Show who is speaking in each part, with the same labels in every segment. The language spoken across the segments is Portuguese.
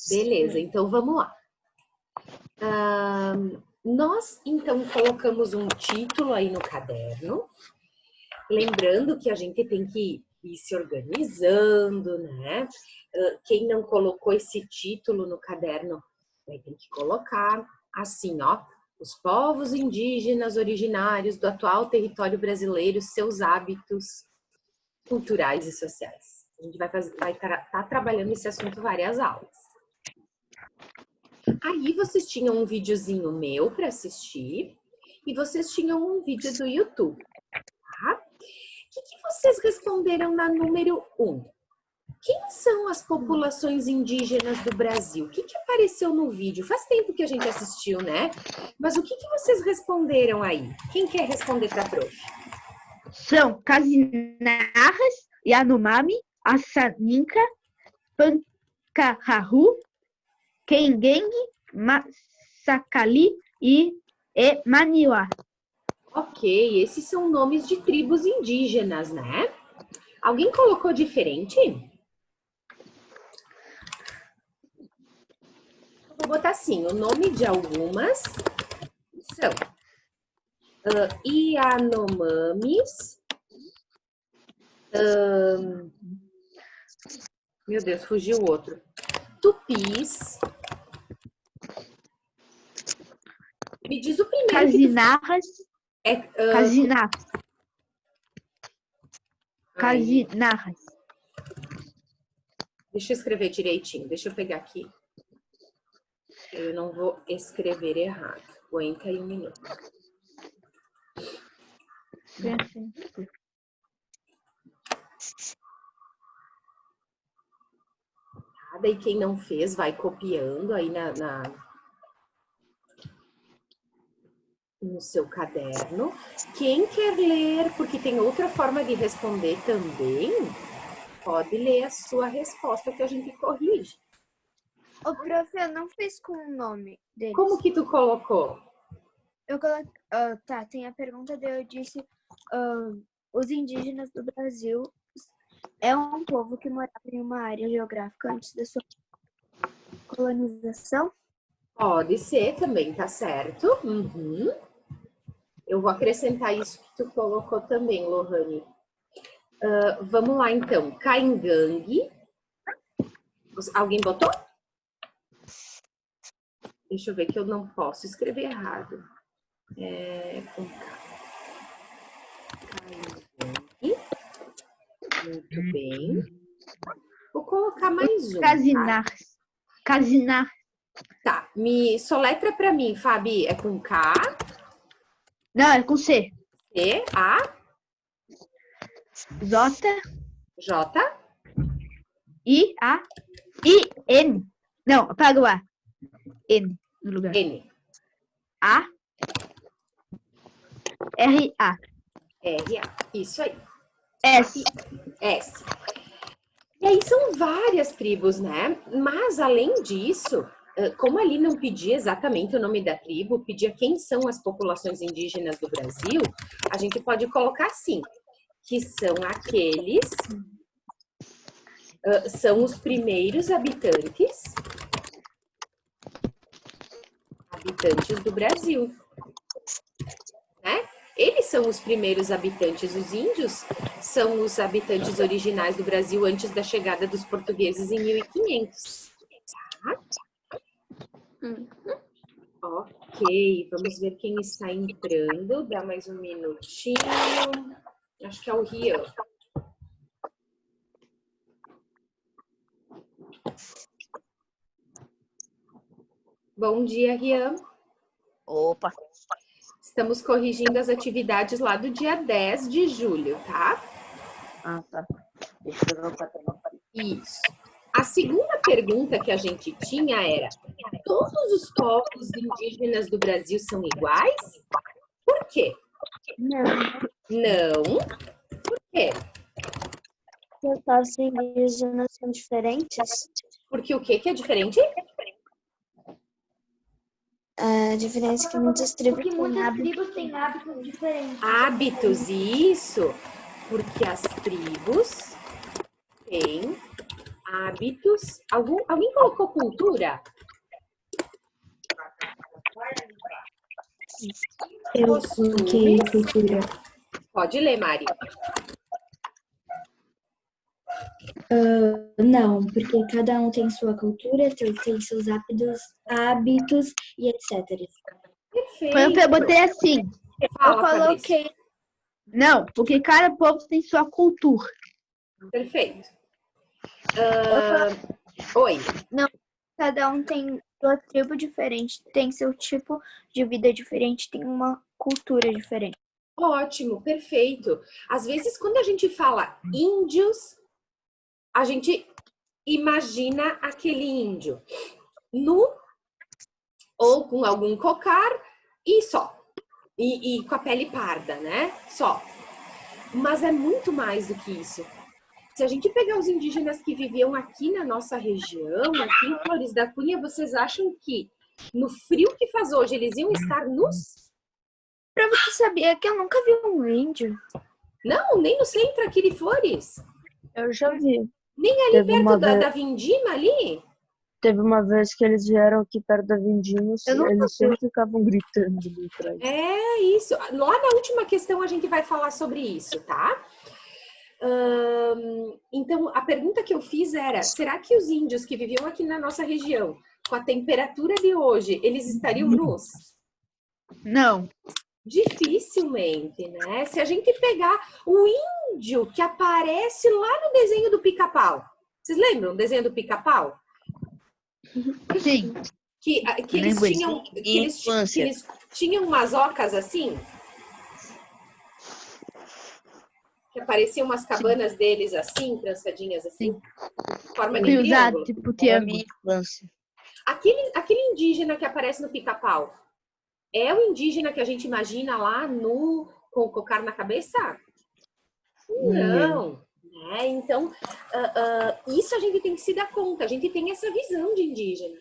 Speaker 1: Beleza, então vamos lá. Nós, então, colocamos um título aí no caderno. Lembrando que a gente tem que ir se organizando, né? Quem não colocou esse título no caderno vai ter que colocar assim, ó. Os povos indígenas originários do atual território brasileiro, seus hábitos culturais e sociais. A gente vai estar trabalhando esse assunto várias aulas. Aí vocês tinham um videozinho meu para assistir e vocês tinham um vídeo do YouTube, tá? O que vocês responderam na número 1? Quem são as populações indígenas do Brasil? O que apareceu no vídeo? Faz tempo que a gente assistiu, né? Mas o que vocês responderam aí? Quem quer responder para a prof?
Speaker 2: São Casinarras, Yanomami, Assaninka, Pancarrahu, Kengengue, Massacali e Maniuá.
Speaker 1: Ok, esses são nomes de tribos indígenas, né? Alguém colocou diferente? Vou botar assim, o nome de algumas são Yanomamis, meu Deus, fugiu o outro, Tupis. Me diz o primeiro.
Speaker 2: Casinarras.
Speaker 1: Casinarras.
Speaker 2: Casinarras.
Speaker 1: Deixa eu escrever direitinho, deixa eu pegar aqui. Eu não vou escrever errado. Aguenta aí um minuto. Daí quem não fez vai copiando aí no seu caderno. Quem quer ler, porque tem outra forma de responder também, pode ler a sua resposta que a gente corrige.
Speaker 3: Ô, prof, eu não fiz com o nome deles.
Speaker 1: Como que tu colocou?
Speaker 3: Eu coloquei... tá, tem a pergunta eu disse... os indígenas do Brasil é um povo que morava em uma área geográfica antes da sua colonização?
Speaker 1: Pode ser também, tá certo. Uhum. Eu vou acrescentar isso que tu colocou também, Lohane. Vamos lá, então. Caingangue. Alguém botou? Deixa eu ver que eu não posso escrever errado. Com Caingangue. Muito bem. Vou colocar mais um.
Speaker 2: Casinarras. Casinarras.
Speaker 1: Tá, me soletra para mim, Fabi. É com K?
Speaker 2: Não, é com C.
Speaker 1: C, A.
Speaker 2: J.
Speaker 1: J.
Speaker 2: I, A. I, N. Não, apaga o A. N no lugar.
Speaker 1: N.
Speaker 2: A. R, A.
Speaker 1: R, A. Isso aí.
Speaker 2: S.
Speaker 1: S. E aí são várias tribos, né? Mas, além disso, como ali não pedia exatamente o nome da tribo, pedia quem são as populações indígenas do Brasil, a gente pode colocar assim, que são aqueles, são os primeiros habitantes do Brasil, né? Eles são os primeiros habitantes, os índios são os habitantes originais do Brasil antes da chegada dos portugueses em 1500. Tá? Ok, vamos ver quem está entrando. Dá mais um minutinho. Acho que é o Rian. Bom dia, Rian.
Speaker 4: Opa.
Speaker 1: Estamos corrigindo as atividades lá do dia 10 de julho, tá?
Speaker 4: Ah, tá. Deixa eu anotar.
Speaker 1: Isso. A segunda pergunta que a gente tinha era: todos os povos indígenas do Brasil são iguais? Por quê?
Speaker 3: Não.
Speaker 1: Não. Por quê?
Speaker 3: Os povos indígenas são diferentes?
Speaker 1: Porque o que é diferente?
Speaker 3: Diferente que muitas tribos
Speaker 5: têm hábitos diferentes.
Speaker 1: Hábitos, isso. Porque as tribos têm hábitos. Alguém colocou cultura?
Speaker 3: Eu coloquei
Speaker 1: Costumes.
Speaker 3: cultura.
Speaker 1: Pode ler, Mari.
Speaker 3: Não, porque cada um tem sua cultura, tem seus hábitos e etc.
Speaker 1: Perfeito.
Speaker 2: Eu botei assim.
Speaker 1: Fala,
Speaker 3: Eu
Speaker 1: Fabrício.
Speaker 3: coloquei.
Speaker 2: Não, porque cada povo tem sua cultura.
Speaker 1: Perfeito. Oi.
Speaker 3: Cada um tem sua tribo diferente, tem seu tipo de vida diferente, tem uma cultura diferente.
Speaker 1: Ótimo, perfeito. Às vezes, quando a gente fala índios, a gente imagina aquele índio nu ou com algum cocar e só. E com a pele parda, né? Só. Mas é muito mais do que isso. Se a gente pegar os indígenas que viviam aqui na nossa região, aqui em Flores da Cunha, vocês acham que no frio que faz hoje eles iam estar nus?
Speaker 3: Pra você saber que eu nunca vi um índio.
Speaker 1: Não, nem no centro aqui de Flores.
Speaker 4: Eu já vi.
Speaker 1: Nem ali
Speaker 4: Teve
Speaker 1: perto
Speaker 4: uma
Speaker 1: da Vindima ali.
Speaker 4: Teve uma vez que eles vieram aqui perto da Vindinhos,
Speaker 3: Eu nunca
Speaker 4: eles sempre ficavam gritando ali atrás.
Speaker 1: É isso. Lá na última questão a gente vai falar sobre isso, tá? Então, a pergunta que eu fiz era, será que os índios que viviam aqui na nossa região, com a temperatura de hoje, eles estariam nus?
Speaker 2: Não.
Speaker 1: Dificilmente, né? Se a gente pegar o índio que aparece lá no desenho do Pica-Pau. Vocês lembram o desenho do Pica-Pau?
Speaker 2: Sim.
Speaker 1: Que eles tinham, eles tinham umas ocas assim? Que apareciam umas cabanas deles assim, trançadinhas assim? Forma de triângulo.
Speaker 2: Tipo triângulo.
Speaker 1: Aquele indígena que aparece no Pica-Pau é o indígena que a gente imagina lá com o cocar na cabeça? Não. Né? Então, isso a gente tem que se dar conta. A gente tem essa visão de indígena.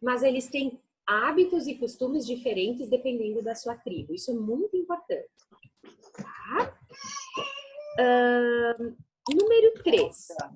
Speaker 1: Mas eles têm hábitos e costumes diferentes dependendo da sua tribo. Isso é muito importante. Tá? Número 3. O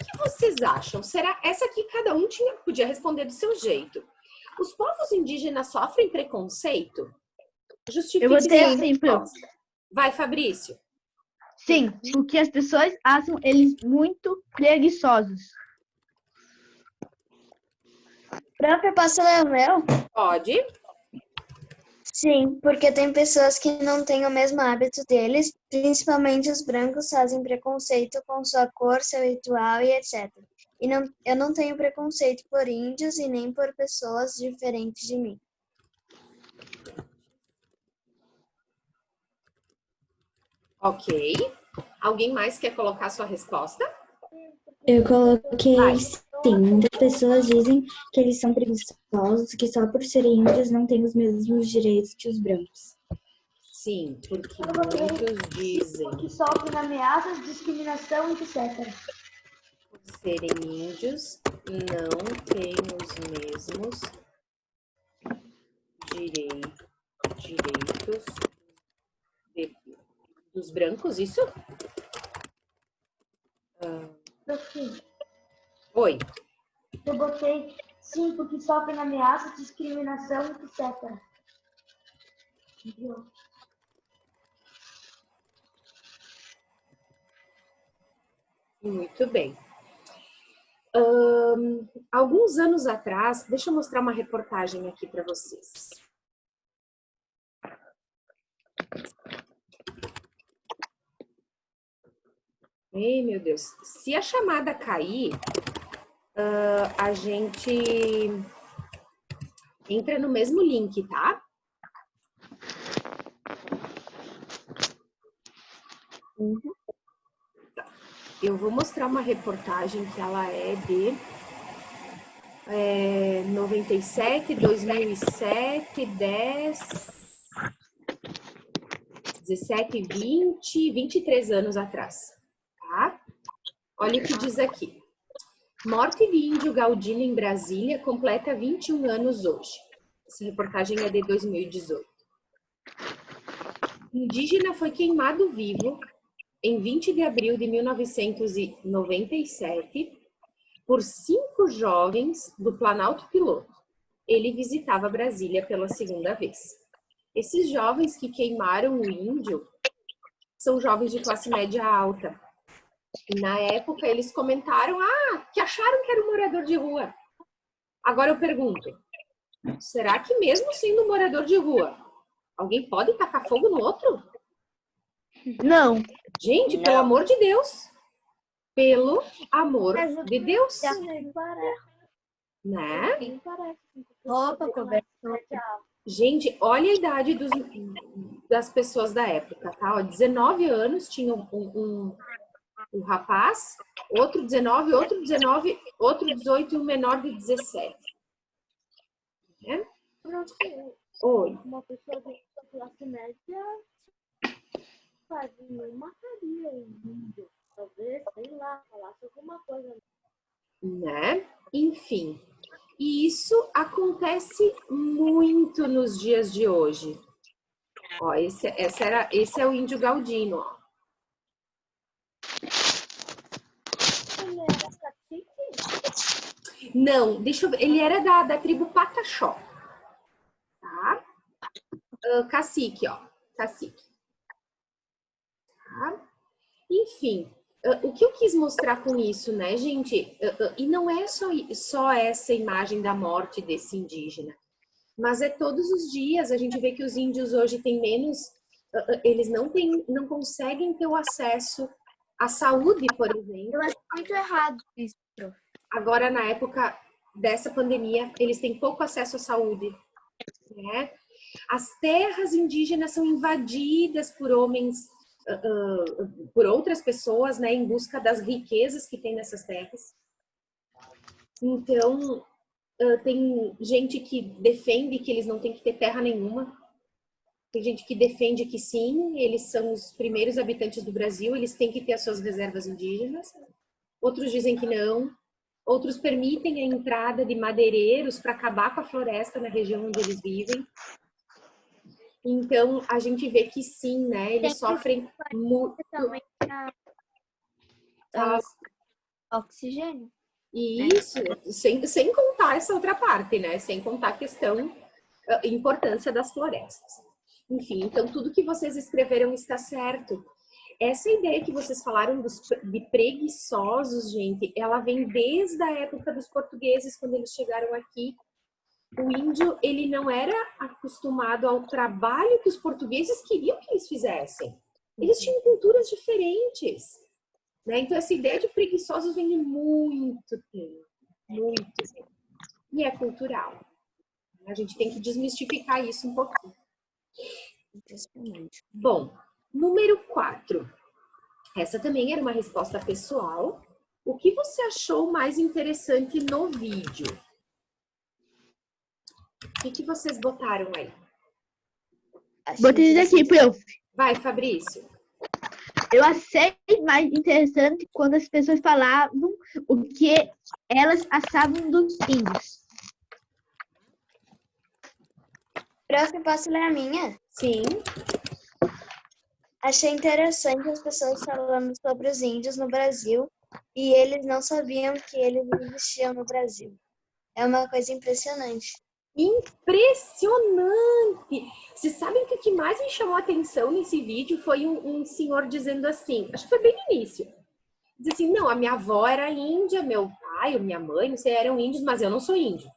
Speaker 1: que vocês acham? Será essa aqui cada um podia responder do seu jeito. Os povos indígenas sofrem preconceito? Justifique
Speaker 2: Eu vou ter
Speaker 1: sua
Speaker 2: assim,
Speaker 1: resposta. Vai, Fabrício.
Speaker 2: Sim, porque as pessoas acham eles muito preguiçosos.
Speaker 5: Próprio posso ler o meu?
Speaker 1: Pode.
Speaker 5: Sim, porque tem pessoas que não têm o mesmo hábito deles, principalmente os brancos fazem preconceito com sua cor, seu ritual e etc. Eu não tenho preconceito por índios e nem por pessoas diferentes de mim.
Speaker 1: Ok. Alguém mais quer colocar sua resposta?
Speaker 3: Eu coloquei sim. Muitas pessoas dizem que eles são preguiçosos, que só por serem índios não têm os mesmos direitos que os brancos.
Speaker 1: Sim, porque muitos dizem
Speaker 5: Que sofrem ameaças, discriminação, etc.
Speaker 1: por serem índios não têm os mesmos direitos dos brancos, isso? Oi.
Speaker 5: Eu botei sim, porque sofrem ameaças, discriminação, etc.
Speaker 1: Muito bem. Alguns anos atrás, deixa eu mostrar uma reportagem aqui para vocês. Ei, meu Deus. Se a chamada cair, a gente entra no mesmo link, tá? Eu vou mostrar uma reportagem que ela é de 97, 2007, 10, 17, 20, 23 anos atrás, tá? Olha o que diz aqui. Morte de índio Galdino em Brasília completa 21 anos hoje. Essa reportagem é de 2018. Indígena foi queimado vivo em 20 de abril de 1997, por 5 jovens do Planalto Piloto. Ele visitava Brasília pela segunda vez. Esses jovens que queimaram o índio são jovens de classe média alta. E na época eles comentaram que acharam que era um morador de rua. Agora eu pergunto, será que mesmo sendo um morador de rua, alguém pode tacar fogo no outro?
Speaker 2: Não.
Speaker 1: Gente, pelo amor de Deus. Pelo amor de Deus. Né?
Speaker 3: Roupa, cobertor.
Speaker 1: Gente, olha a idade das pessoas da época, tá? Ó, 19 anos tinha um rapaz, outro 19, outro 19, outro 18 e um menor de 17. Né? Oi.
Speaker 6: Uma pessoa de classe média não mataria o índio. Talvez, sei lá, falasse alguma coisa.
Speaker 1: Né? Enfim. E isso acontece muito nos dias de hoje. Ó, esse é o índio Galdino, ó.
Speaker 6: Ele era cacique?
Speaker 1: Não, deixa eu ver. Ele era da tribo Pataxó. Tá? Cacique, ó. Cacique. Tá? Enfim, o que eu quis mostrar com isso, né, gente? E não é só essa imagem da morte desse indígena, mas é todos os dias. A gente vê que os índios hoje têm menos, eles não conseguem ter o acesso à saúde, por exemplo.
Speaker 3: Eu acho muito errado isso.
Speaker 1: Agora, na época dessa pandemia, eles têm pouco acesso à saúde, né? As terras indígenas são invadidas por homens, por outras pessoas, né, em busca das riquezas que tem nessas terras. Então, tem gente que defende que eles não têm que ter terra nenhuma. Tem gente que defende que sim, eles são os primeiros habitantes do Brasil, eles têm que ter as suas reservas indígenas. Outros dizem que não. Outros permitem a entrada de madeireiros para acabar com a floresta na região onde eles vivem. Então, a gente vê que sim, né? Eles sofrem muito.
Speaker 3: Oxigênio.
Speaker 1: E isso, sem contar essa outra parte, né? Sem contar a questão, a importância das florestas. Enfim, então tudo que vocês escreveram está certo. Essa ideia que vocês falaram de preguiçosos, gente, ela vem desde a época dos portugueses, quando eles chegaram aqui. O índio, ele não era acostumado ao trabalho que os portugueses queriam que eles fizessem. Eles tinham culturas diferentes, né? Então, essa ideia de preguiçosos vem de muito tempo, muito tempo. E é cultural. A gente tem que desmistificar isso um pouquinho. Bom, número 4. Essa também era uma resposta pessoal. O que você achou mais interessante no vídeo? O que vocês botaram aí?
Speaker 2: Botei aqui, prof.
Speaker 1: Vai, Fabrício.
Speaker 2: Eu achei mais interessante quando as pessoas falavam o que elas achavam dos índios.
Speaker 5: Prof, posso ler a minha?
Speaker 1: Sim.
Speaker 5: Achei interessante as pessoas falando sobre os índios no Brasil e eles não sabiam que eles existiam no Brasil. É uma coisa impressionante.
Speaker 1: Impressionante! Vocês sabem que o que mais me chamou a atenção nesse vídeo foi um senhor dizendo assim, acho que foi bem no início. Diz assim, não, a minha avó era índia, meu pai ou minha mãe, não sei, eram índios, mas eu não sou índio.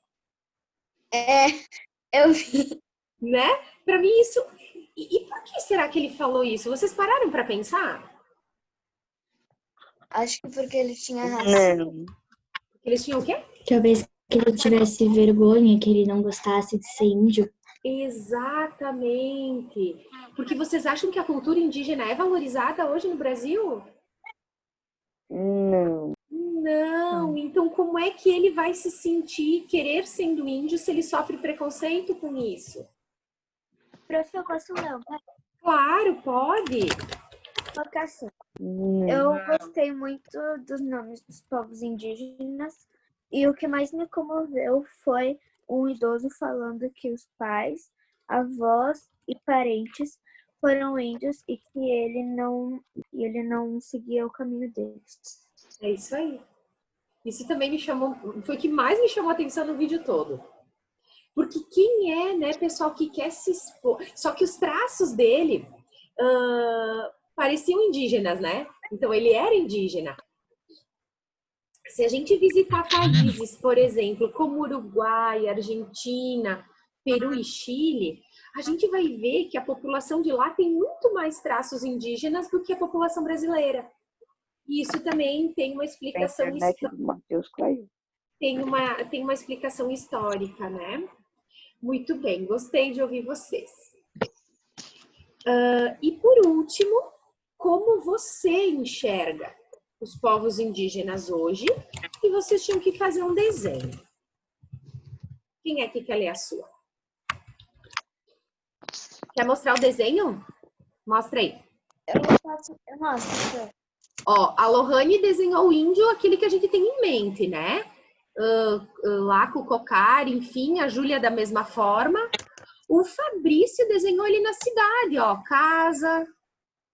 Speaker 5: Eu vi.
Speaker 1: Né? Pra mim isso... E por que será que ele falou isso? Vocês pararam pra pensar?
Speaker 5: Acho que porque ele tinha razão.
Speaker 1: Eles tinham o quê?
Speaker 7: Talvez que ele tivesse vergonha, que ele não gostasse de ser índio.
Speaker 1: Exatamente. Porque vocês acham que a cultura indígena é valorizada hoje no Brasil?
Speaker 4: Não.
Speaker 1: Não. Então como é que ele vai se sentir querer sendo índio se ele sofre preconceito com isso?
Speaker 3: Prof, eu posso ler, tá?
Speaker 1: Claro, pode.
Speaker 3: Porque assim, eu gostei muito dos nomes dos povos indígenas e o que mais me comoveu foi um idoso falando que os pais, avós e parentes foram índios e que ele não seguia o caminho deles.
Speaker 1: É isso aí. Isso também me chamou, foi o que mais me chamou a atenção no vídeo todo. Porque quem é, né, pessoal, que quer se expor? Só que os traços dele pareciam indígenas, né? Então ele era indígena. Se a gente visitar países, por exemplo, como Uruguai, Argentina, Peru e Chile, a gente vai ver que a população de lá tem muito mais traços indígenas do que a população brasileira. E isso também tem uma
Speaker 8: A
Speaker 1: explicação
Speaker 8: internet do Matheus caiu.
Speaker 1: tem uma explicação histórica, né? Muito bem, gostei de ouvir vocês. E por último, como você enxerga os povos indígenas hoje? E vocês tinham que fazer um desenho. Quem é que quer ler a sua? Quer mostrar o desenho? Mostra aí.
Speaker 5: Eu mostro.
Speaker 1: Ó, a Lohane desenhou o índio, aquele que a gente tem em mente, né? Lá com o cocar, enfim, a Júlia da mesma forma. O Fabrício desenhou ele na cidade, ó, casa,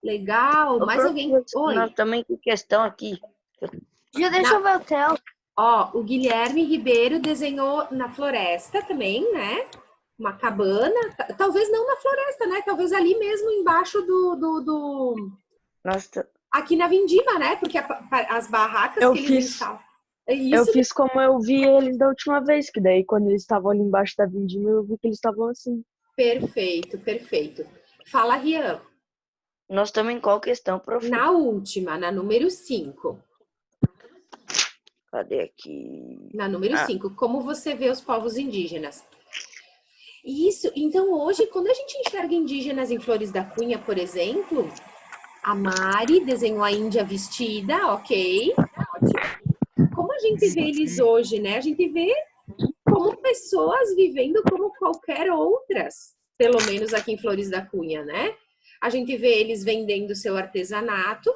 Speaker 1: legal.
Speaker 8: Ô,
Speaker 1: Mais alguém?
Speaker 8: professor,
Speaker 1: Oi.
Speaker 8: nós também tem questão aqui.
Speaker 3: Já deixa eu ver o Theo.
Speaker 1: Ó, o Guilherme Ribeiro desenhou na floresta também, né? Uma cabana, talvez não na floresta, né? Talvez ali mesmo embaixo
Speaker 8: Nossa,
Speaker 1: aqui na Vindima, né? Porque as barracas
Speaker 4: Eu
Speaker 1: que eles
Speaker 4: fiz.
Speaker 1: instalam.
Speaker 4: Eu
Speaker 1: Isso,
Speaker 4: fiz como eu vi eles da última vez, que daí quando eles estavam ali embaixo da vindima, eu vi que eles estavam assim.
Speaker 1: perfeito, perfeito. Fala, Rian.
Speaker 8: nós também qual questão, professor?
Speaker 1: Na última, na número 5.
Speaker 8: Cadê aqui?
Speaker 1: Na número 5, como você vê os povos indígenas? Isso, então hoje, quando a gente enxerga indígenas em Flores da Cunha, por exemplo, a Mari desenhou a Índia vestida, ok, ótimo. Como a gente vê eles hoje, né? A gente vê como pessoas vivendo como qualquer outras, pelo menos aqui em Flores da Cunha, né? A gente vê eles vendendo seu artesanato,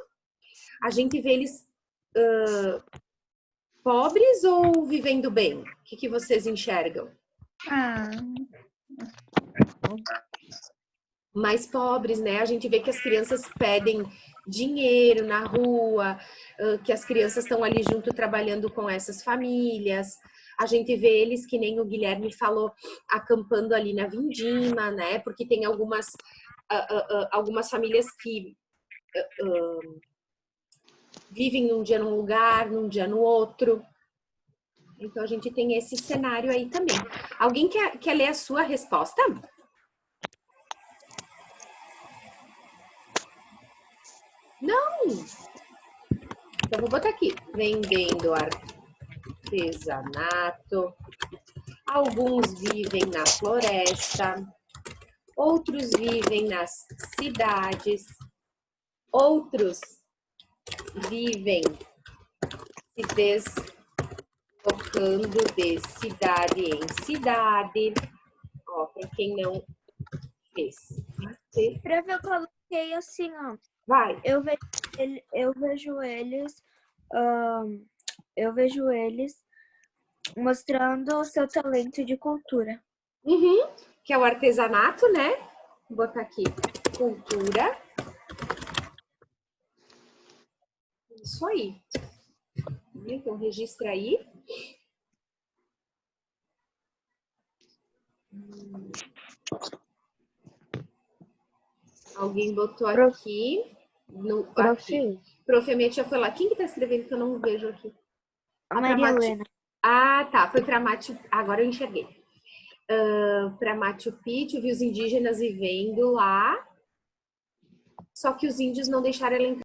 Speaker 1: a gente vê eles pobres ou vivendo bem? O que vocês enxergam? Mais pobres, né? A gente vê que as crianças pedem dinheiro na rua, que as crianças estão ali junto trabalhando com essas famílias. A gente vê eles, que nem o Guilherme falou, acampando ali na Vindima, né? Porque tem algumas famílias que vivem num dia num lugar, num dia no outro. Então a gente tem esse cenário aí também. Alguém quer ler a sua resposta? Não! Então vou botar aqui. Vendendo artesanato. Alguns vivem na floresta. Outros vivem nas cidades. Outros vivem se deslocando de cidade em cidade. Ó, para quem não fez.
Speaker 3: Pra ver, eu coloquei assim, ó.
Speaker 1: Vai.
Speaker 3: Eu vejo eles mostrando o seu talento de cultura.
Speaker 1: Uhum, que é o artesanato, né? Vou botar aqui, cultura. Isso aí. Então, registra aí. Alguém botou aqui. Aqui. Prof. Emet já foi lá. Quem que tá escrevendo que eu não vejo aqui?
Speaker 3: A Maria Helena.
Speaker 1: Ah, tá. Foi para Machu... Agora eu enxerguei. Para Machu Picchu, vi os indígenas vivendo lá. Só que os índios não deixaram ela entrar.